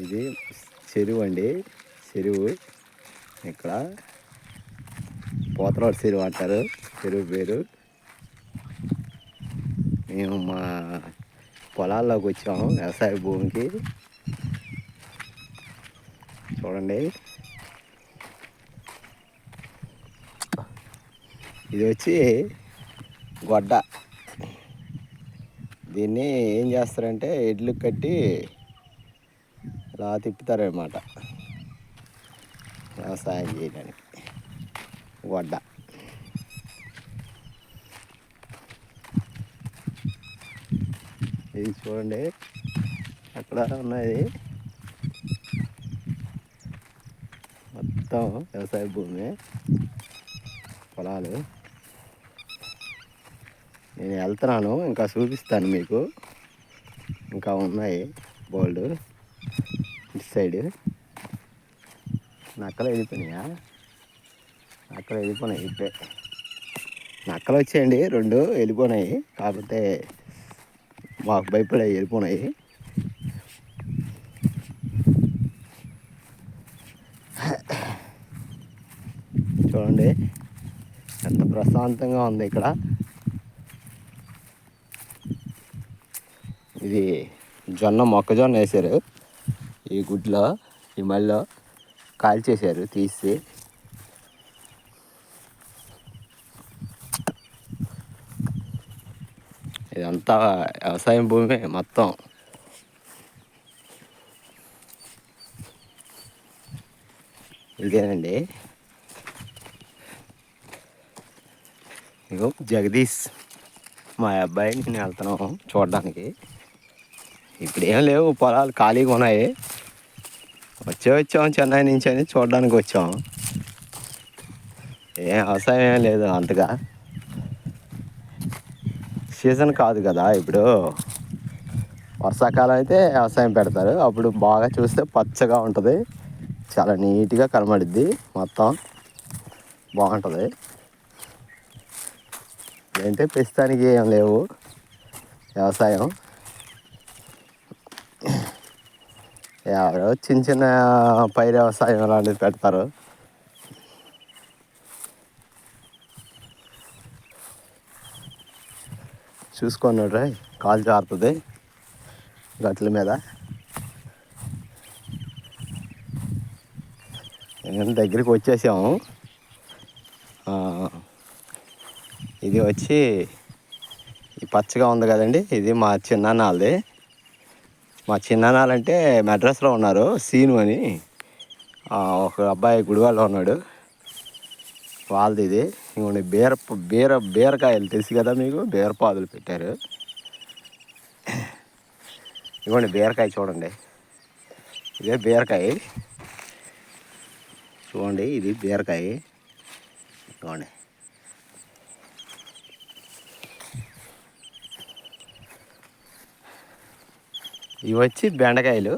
ఇది చెరువు అండి. చెరువు ఇక్కడ పోతరాడు చెరువు అంటారు చెరువు పేరు. మేము మా పొలాల్లోకి వచ్చాము, వ్యవసాయ భూమికి. చూడండి, ఇది వచ్చి గొడ్డ. దీన్ని ఏం చేస్తారంటే ఎడ్లు కట్టి ఇలా తిప్పుతారన్నమాట వ్యవసాయం చేయడానికి. గొడ్డ ఇది చూడండి, అక్కడ ఉన్నది మొత్తం వ్యవసాయ భూమి, పొలాలు. నేను వెళ్తున్నాను, ఇంకా చూపిస్తాను మీకు. ఇంకా ఉన్నాయి బోల్డ్. ఇటు సైడ్ నక్కలు వెళ్ళిపోయినాయా? నక్కలు వెళ్ళిపోయినాయి. ఇప్పుడే నక్కలు వచ్చాయండి, 2 వెళ్ళిపోయినాయి. కాకపోతే మాకు భయపడే వెళ్ళిపోయినాయి. చూడండి ఎంత ప్రశాంతంగా ఉంది ఇక్కడ. ఇది మొక్కజొన్న వేసారు ఈ గుడ్లో, ఈ మళ్ళీ కాల్చేశారు తీసి. ఇదంతా వ్యవసాయం భూమి మొత్తం. ఇదేనండి, ఇగో జగదీష్ మా అబ్బాయి, నేను వెళ్తున్నాము చూడడానికి. ఇప్పుడు ఏం లేవు, పొలాలు ఖాళీగా ఉన్నాయి. వచ్చాము చెన్నై నుంచి అని చూడడానికి వచ్చాము. ఏం వ్యవసాయం ఏం లేదు అంతగా. సీజన్ కాదు కదా ఇప్పుడు. వర్షాకాలం అయితే వ్యవసాయం పెడతారు, అప్పుడు బాగా చూస్తే పచ్చగా ఉంటుంది, చాలా నీట్గా కనబడుద్ది, మొత్తం బాగుంటుంది. ఏంటంటే ప్రస్తుతానికి ఏం లేవు వ్యవసాయం. ఎవరో చిన్న చిన్న పైరు వ్యవసాయం అలాంటివి పెడతారు. చూసుకున్నాడు, కాలు జారుతుంది గట్ల మీద. నేను దగ్గరికి వచ్చేసాము. ఇది వచ్చి ఈ పచ్చగా ఉంది కదండి, ఇది మా చిన్నాన్నది. మా చిన్నాన్నాలంటే మెడ్రాస్లో ఉన్నారు, సీను అని. ఒక అబ్బాయి గుడివాడలో ఉన్నాడు, వాళ్ళది ఇది. ఇంకోండి బీరకాయలు తెలుసు కదా మీకు, బీరపాదులు పెట్టారు. ఇదిగోండి బీరకాయ చూడండి, ఇదే బీరకాయ చూడండి, ఇది బీరకాయ. ఇదిగోండి, ఇవి వచ్చి బెండకాయలు.